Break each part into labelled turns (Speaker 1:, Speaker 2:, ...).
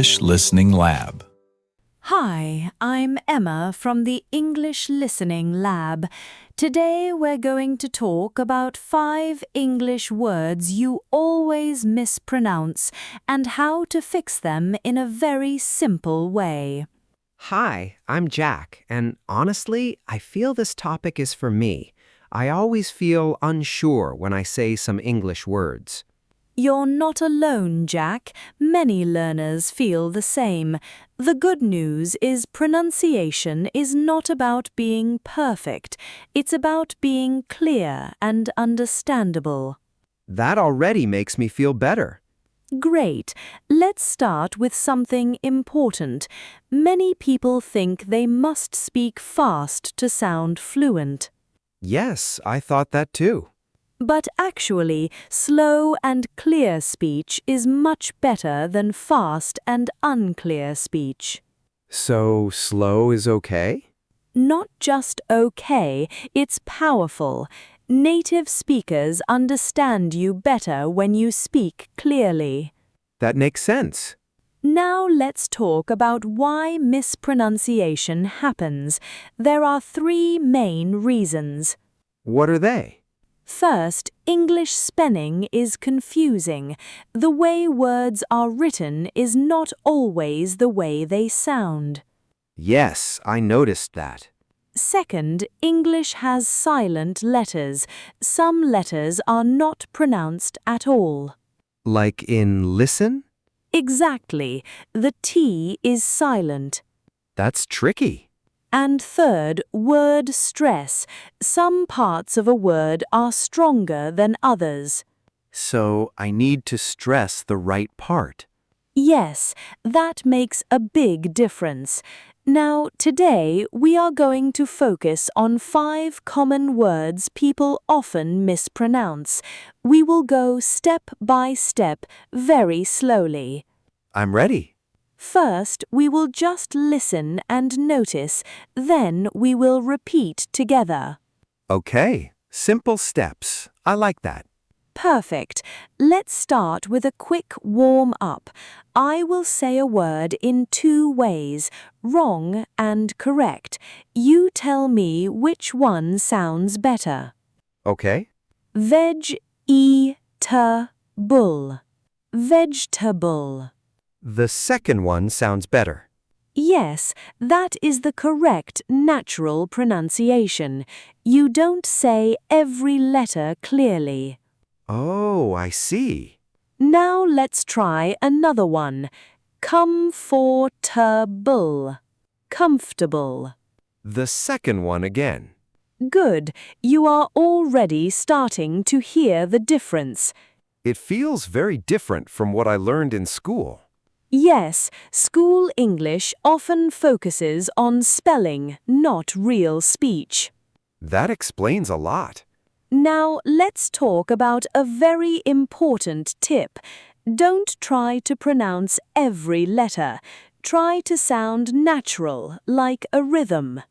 Speaker 1: English Listening Lab.
Speaker 2: Hi, I'm Emma from the English Listening Lab. Today we're going to talk about 5 English words you always mispronounce and how to fix them in a very simple way.
Speaker 3: Hi, I'm Jack, and honestly, I feel this topic is for me. I always feel unsure when I say some English words.
Speaker 2: You're not alone, Jack. Many learners feel the same. The good news is pronunciation is not about being perfect. It's about being clear and understandable.
Speaker 3: That already makes me feel better.
Speaker 2: Great. Let's start with something important. Many people think they must speak fast to sound fluent.
Speaker 3: Yes, I thought that too.
Speaker 2: But actually, slow and clear speech is much better than fast and unclear speech.
Speaker 3: So, slow is okay?
Speaker 2: Not just okay, it's powerful. Native speakers understand you better when you speak clearly.
Speaker 3: That makes sense.
Speaker 2: Now let's talk about why mispronunciation happens. There are 3 main reasons.
Speaker 3: What are they?
Speaker 2: First, English spelling is confusing. The way words are written is not always the way they sound.
Speaker 3: Yes, I noticed that.
Speaker 2: Second, English has silent letters. Some letters are not pronounced at all.
Speaker 3: Like in listen?
Speaker 2: Exactly. The T is silent.
Speaker 3: That's tricky.
Speaker 2: And third, word stress. Some parts of a word are stronger than others.
Speaker 3: So, I need to stress the right part.
Speaker 2: Yes, that makes a big difference. Now, today we are going to focus on 5 common words people often mispronounce. We will go step by step, very slowly.
Speaker 3: I'm ready.
Speaker 2: First, we will just listen and notice, then we will repeat together.
Speaker 3: Okay, simple steps. I like that.
Speaker 2: Perfect. Let's start with a quick warm-up. I will say a word in 2 ways, wrong and correct. You tell me which one sounds better.
Speaker 3: Okay.
Speaker 2: Veg-e-ta-bull. Vegetable.
Speaker 3: The second one sounds better.
Speaker 2: Yes, that is the correct natural pronunciation. You don't say every letter clearly.
Speaker 3: Oh, I see.
Speaker 2: Now let's try another one. Comfortable. Comfortable.
Speaker 3: The second one again.
Speaker 2: Good. You are already starting to hear the difference.
Speaker 3: It feels very different from what I learned in school.
Speaker 2: Yes, school English often focuses on spelling, not real speech.
Speaker 3: That explains a lot.
Speaker 2: Now let's talk about a very important tip. Don't try to pronounce every letter. Try to sound natural, like a rhythm.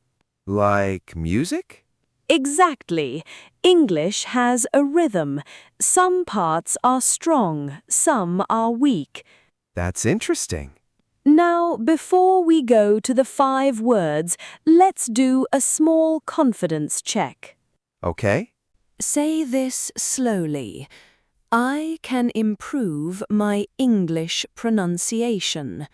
Speaker 3: Like music?
Speaker 2: Exactly. English has a rhythm. Some parts are strong, some are weak.
Speaker 3: That's interesting.
Speaker 2: Now, before we go to the 5 words, let's do a small confidence check.
Speaker 3: Okay.
Speaker 2: Say this slowly. I can improve my English pronunciation.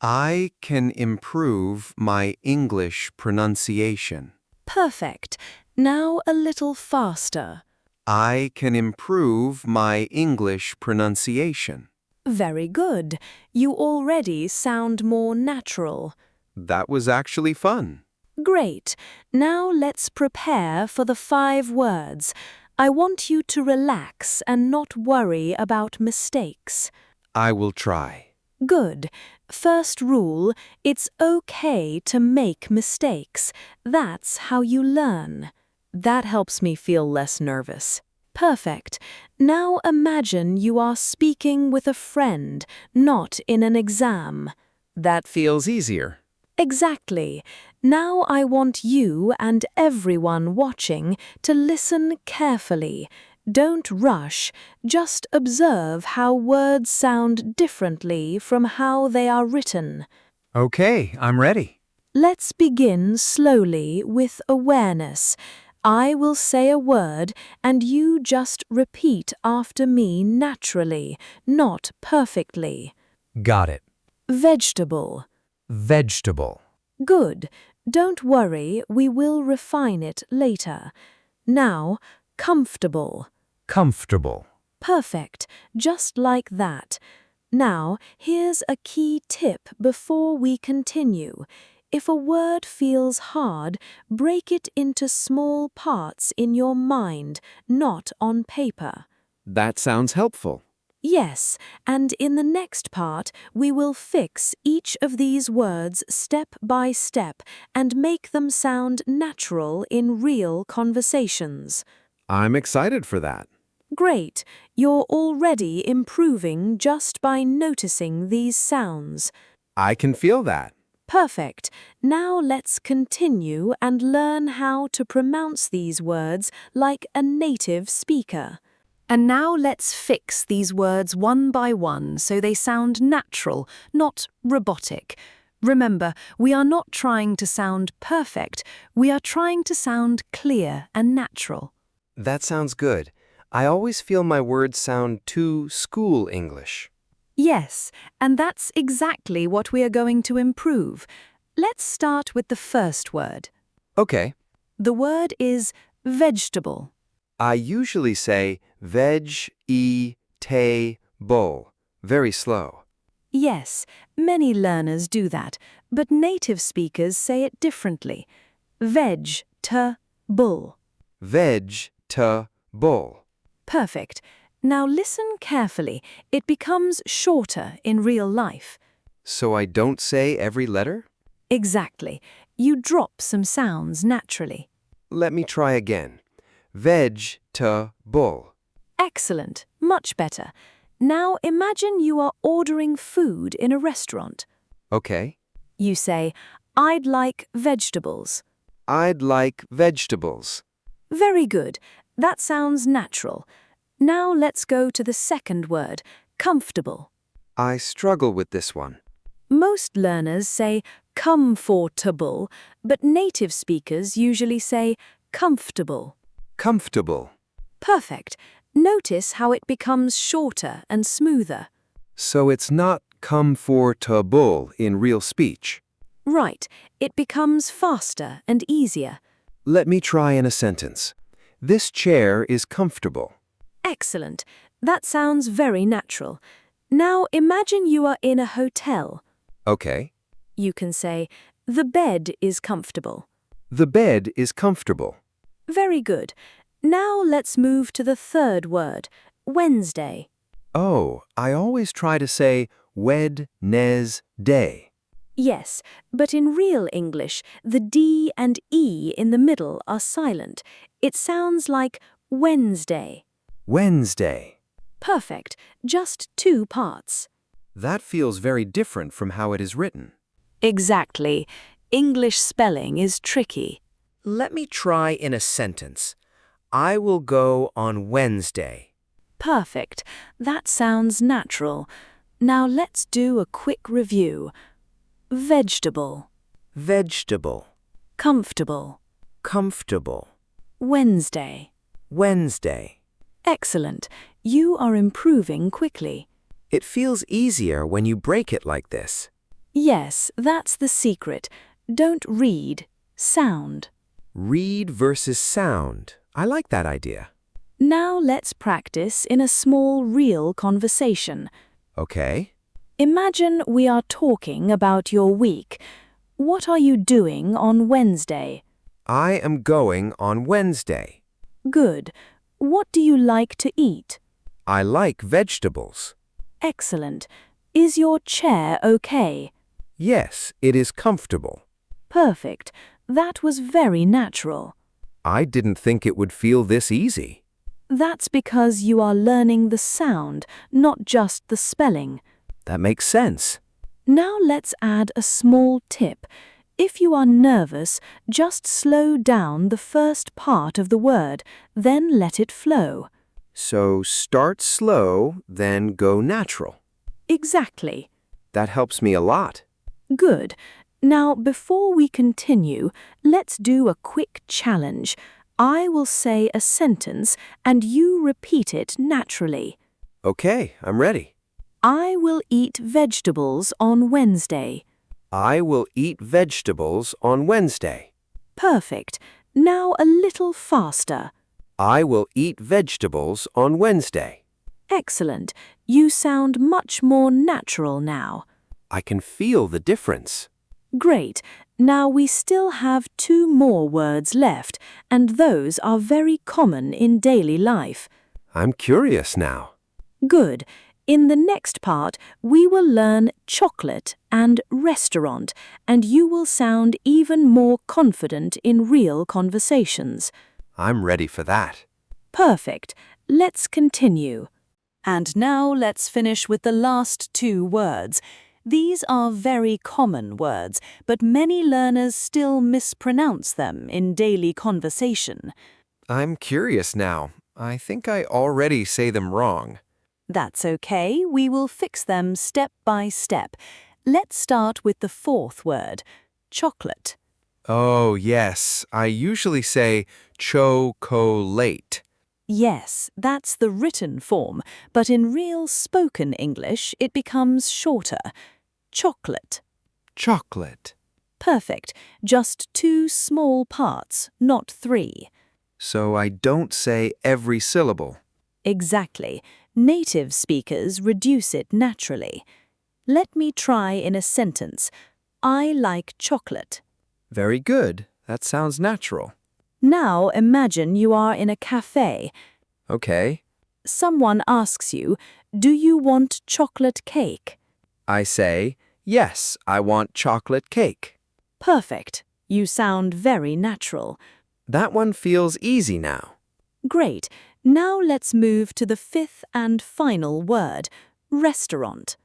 Speaker 3: I can improve my English pronunciation.
Speaker 2: Perfect. Now a little faster.
Speaker 3: I can improve my English pronunciation.
Speaker 2: Very good. You already sound more natural.
Speaker 3: That was actually fun.
Speaker 2: Great. Now let's prepare for the 5 words. I want you to relax and not worry about mistakes.
Speaker 3: I will try.
Speaker 2: Good. First rule, it's okay to make mistakes. That's how you learn. That helps me feel less nervous. Perfect. Now imagine you are speaking with a friend, not in an exam.
Speaker 3: That feels easier.
Speaker 2: Exactly. Now I want you and everyone watching to listen carefully. Don't rush, just observe how words sound differently from how they are written.
Speaker 1: Okay, I'm ready.
Speaker 2: Let's begin slowly with awareness. I will say a word and you just repeat after me naturally, not perfectly.
Speaker 1: Got it.
Speaker 2: Vegetable.
Speaker 1: Vegetable.
Speaker 2: Good. Don't worry, we will refine it later. Now, comfortable.
Speaker 1: Comfortable.
Speaker 2: Perfect, just like that. Now, here's a key tip before we continue. If a word feels hard, break it into small parts in your mind, not on paper.
Speaker 3: That sounds helpful.
Speaker 2: Yes, and in the next part, we will fix each of these words step by step and make them sound natural in real conversations.
Speaker 3: I'm excited for that.
Speaker 2: Great, you're already improving just by noticing these sounds.
Speaker 3: I can feel that.
Speaker 2: Perfect. Now let's continue and learn how to pronounce these words like a native speaker. And now let's fix these words one by one so they sound natural, not robotic. Remember, we are not trying to sound perfect, we are trying to sound clear and natural.
Speaker 4: That sounds good. I always feel my words sound too school English.
Speaker 2: Yes, and that's exactly what we are going to improve. Let's start with the first word.
Speaker 4: Okay.
Speaker 2: The word is vegetable.
Speaker 4: I usually say veg-e-ta-bull. Very slow.
Speaker 2: Yes, many learners do that, but native speakers say it differently. Veg-ta-bull.
Speaker 4: Veg-ta-bull.
Speaker 2: Perfect. Now listen carefully. It becomes shorter in real life.
Speaker 4: So I don't say every letter?
Speaker 2: Exactly. You drop some sounds naturally.
Speaker 4: Let me try again. Veg-ta-bull.
Speaker 2: Excellent. Much better. Now imagine you are ordering food in a restaurant.
Speaker 4: Okay.
Speaker 2: You say, I'd like vegetables.
Speaker 4: I'd like vegetables.
Speaker 2: Very good. That sounds natural. Now let's go to the second word, comfortable.
Speaker 4: I struggle with this one.
Speaker 2: Most learners say comfortable, but native speakers usually say comfortable.
Speaker 4: Comfortable.
Speaker 2: Perfect. Notice how it becomes shorter and smoother.
Speaker 4: So it's not comfortable in real speech.
Speaker 2: Right. It becomes faster and easier.
Speaker 4: Let me try in a sentence. This chair is comfortable.
Speaker 2: Excellent. That sounds very natural. Now imagine you are in a hotel.
Speaker 4: Okay.
Speaker 2: You can say, the bed is comfortable.
Speaker 4: The bed is comfortable.
Speaker 2: Very good. Now let's move to the third word, Wednesday.
Speaker 4: Oh, I always try to say Wednesday.
Speaker 2: Yes, but in real English, the D and E in the middle are silent. It sounds like Wednesday.
Speaker 4: Wednesday.
Speaker 2: Perfect. Just two parts.
Speaker 4: That feels very different from how it is written.
Speaker 2: Exactly. English spelling is tricky.
Speaker 5: Let me try in a sentence. I will go on Wednesday.
Speaker 2: Perfect. That sounds natural. Now let's do a quick review. Vegetable.
Speaker 5: Vegetable.
Speaker 2: Comfortable.
Speaker 5: Comfortable.
Speaker 2: Wednesday.
Speaker 5: Wednesday.
Speaker 2: Excellent. You are improving quickly.
Speaker 5: It feels easier when you break it like this.
Speaker 2: Yes, that's the secret. Don't read, sound.
Speaker 5: Read versus sound. I like that idea.
Speaker 2: Now let's practice in a small real conversation.
Speaker 5: Okay.
Speaker 2: Imagine we are talking about your week. What are you doing on Wednesday?
Speaker 5: I am going on Wednesday.
Speaker 2: Good. What do you like to eat?
Speaker 5: I like vegetables.
Speaker 2: Excellent. Is your chair okay?
Speaker 5: Yes, it is comfortable.
Speaker 2: Perfect. That was very natural.
Speaker 5: I didn't think it would feel this easy.
Speaker 2: That's because you are learning the sound, not just the spelling.
Speaker 5: That makes sense.
Speaker 2: Now let's add a small tip. If you are nervous, just slow down the first part of the word, then let it flow.
Speaker 4: So start slow, then go natural.
Speaker 2: Exactly.
Speaker 4: That helps me a lot.
Speaker 2: Good. Now, before we continue, let's do a quick challenge. I will say a sentence and you repeat it naturally.
Speaker 4: Okay, I'm ready.
Speaker 2: I will eat vegetables on Wednesday.
Speaker 4: I will eat vegetables on Wednesday.
Speaker 2: Perfect. Now a little faster.
Speaker 4: I will eat vegetables on Wednesday.
Speaker 2: Excellent. You sound much more natural now.
Speaker 4: I can feel the difference.
Speaker 2: Great. Now we still have 2 more words left, and those are very common in daily life.
Speaker 4: I'm curious now.
Speaker 2: Good. In the next part, we will learn chocolate and restaurant, and you will sound even more confident in real conversations.
Speaker 4: I'm ready for that.
Speaker 2: Perfect. Let's continue. And now let's finish with the last 2 words. These are very common words, but many learners still mispronounce them in daily conversation.
Speaker 4: I'm curious now. I think I already say them wrong.
Speaker 2: That's okay, we will fix them step by step. Let's start with the 4th word, chocolate.
Speaker 4: Oh, yes. I usually say chocolate.
Speaker 2: Yes, that's the written form, but in real spoken English it becomes shorter. Chocolate.
Speaker 4: Chocolate.
Speaker 2: Perfect. Just 2 small parts, not 3.
Speaker 4: So I don't say every syllable.
Speaker 2: Exactly. Native speakers reduce it naturally. Let me try in a sentence. I like chocolate.
Speaker 4: Very good. That sounds natural.
Speaker 2: Now imagine you are in a cafe.
Speaker 4: Okay.
Speaker 2: Someone asks you, do you want chocolate cake?
Speaker 4: I say, yes, I want chocolate cake.
Speaker 2: Perfect. You sound very natural.
Speaker 4: That one feels easy now.
Speaker 2: Great. Now let's move to the 5th and final word, restaurant.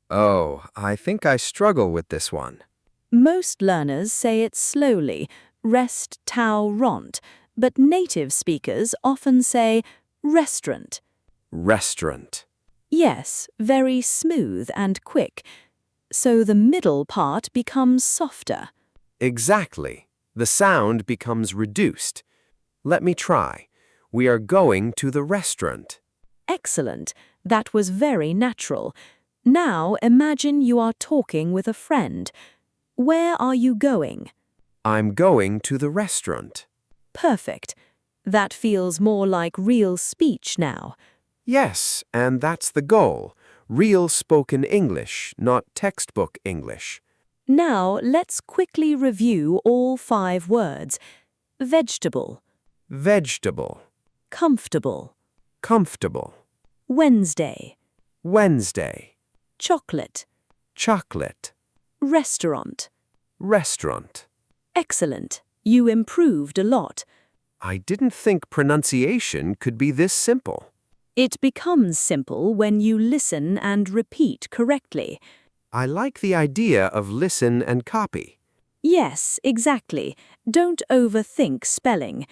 Speaker 4: Oh, I think I struggle with this one.
Speaker 2: Most learners say it slowly, restaurant, but native speakers often say restaurant.
Speaker 4: Restaurant.
Speaker 2: Yes, very smooth and quick. So the middle part becomes softer.
Speaker 4: Exactly. The sound becomes reduced. Let me try. We are going to the restaurant.
Speaker 2: Excellent. That was very natural. Now imagine you are talking with a friend. Where are you going?
Speaker 4: I'm going to the restaurant.
Speaker 2: Perfect. That feels more like real speech now.
Speaker 4: Yes, and that's the goal. Real spoken English, not textbook English.
Speaker 2: Now let's quickly review all 5 words. Vegetable,
Speaker 4: Vegetable.
Speaker 2: comfortable,
Speaker 4: Comfortable.
Speaker 2: Wednesday,
Speaker 4: Wednesday.
Speaker 2: chocolate,
Speaker 4: Chocolate.
Speaker 2: restaurant.
Speaker 4: Restaurant.
Speaker 2: Excellent. You improved a lot.
Speaker 4: I didn't think pronunciation could be this simple.
Speaker 2: It becomes simple when you listen and repeat correctly.
Speaker 4: I like the idea of listen and copy.
Speaker 2: Yes, exactly. Don't overthink spelling.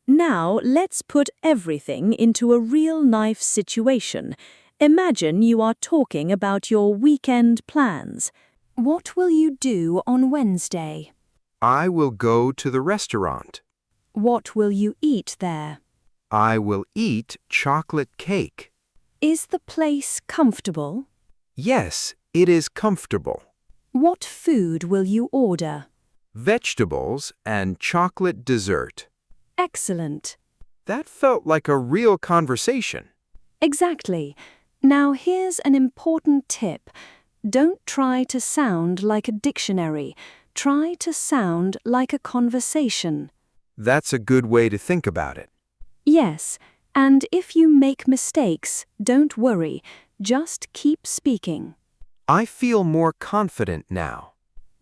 Speaker 2: Now let's put everything into a real-life situation. Imagine you are talking about your weekend plans. What will you do on Wednesday?
Speaker 4: I will go to the restaurant.
Speaker 2: What will you eat there?
Speaker 4: I will eat chocolate cake.
Speaker 2: Is the place comfortable?
Speaker 4: Yes, it is comfortable.
Speaker 2: What food will you order?
Speaker 4: Vegetables and chocolate dessert.
Speaker 2: Excellent.
Speaker 4: That felt like a real conversation.
Speaker 2: Exactly. Now here's an important tip. Don't try to sound like a dictionary. Try to sound like a conversation.
Speaker 4: That's a good way to think about it.
Speaker 2: Yes, and if you make mistakes, don't worry. Just keep speaking.
Speaker 4: I feel more confident now.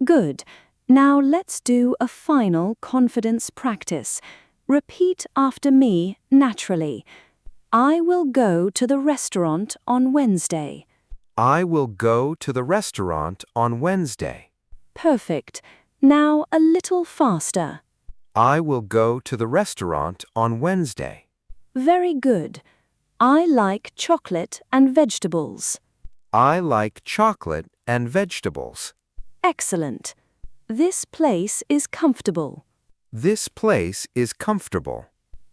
Speaker 2: Good. Now let's do a final confidence practice. Repeat after me naturally. I will go to the restaurant on Wednesday.
Speaker 4: I will go to the restaurant on Wednesday.
Speaker 2: Perfect. Now a little faster.
Speaker 4: I will go to the restaurant on Wednesday.
Speaker 2: Very good. I like chocolate and vegetables.
Speaker 4: I like chocolate and vegetables.
Speaker 2: Excellent. This place is comfortable.
Speaker 4: This place is comfortable.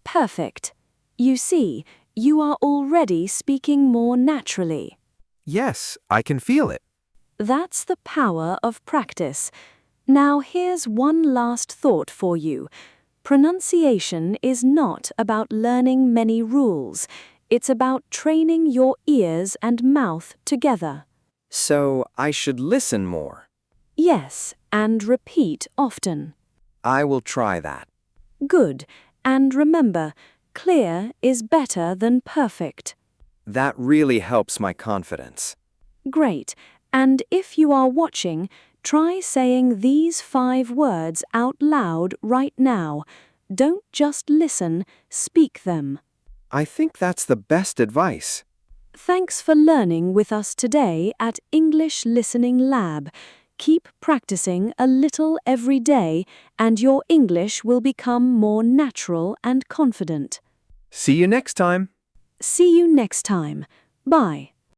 Speaker 2: Perfect. You see, you are already speaking more naturally.
Speaker 4: Yes, I can feel it.
Speaker 2: That's the power of practice. Now here's one last thought for you. Pronunciation is not about learning many rules. It's about training your ears and mouth together.
Speaker 5: So I should listen more.
Speaker 2: Yes, and repeat often.
Speaker 5: I will try that.
Speaker 2: Good. And remember, clear is better than perfect.
Speaker 5: That really helps my confidence.
Speaker 2: Great. And if you are watching, try saying these 5 words out loud right now. Don't just listen, speak them.
Speaker 5: I think that's the best advice.
Speaker 2: Thanks for learning with us today at English Listening Lab. Keep practicing a little every day, and your English will become more natural and confident.
Speaker 4: See you next time.
Speaker 2: See you next time. Bye.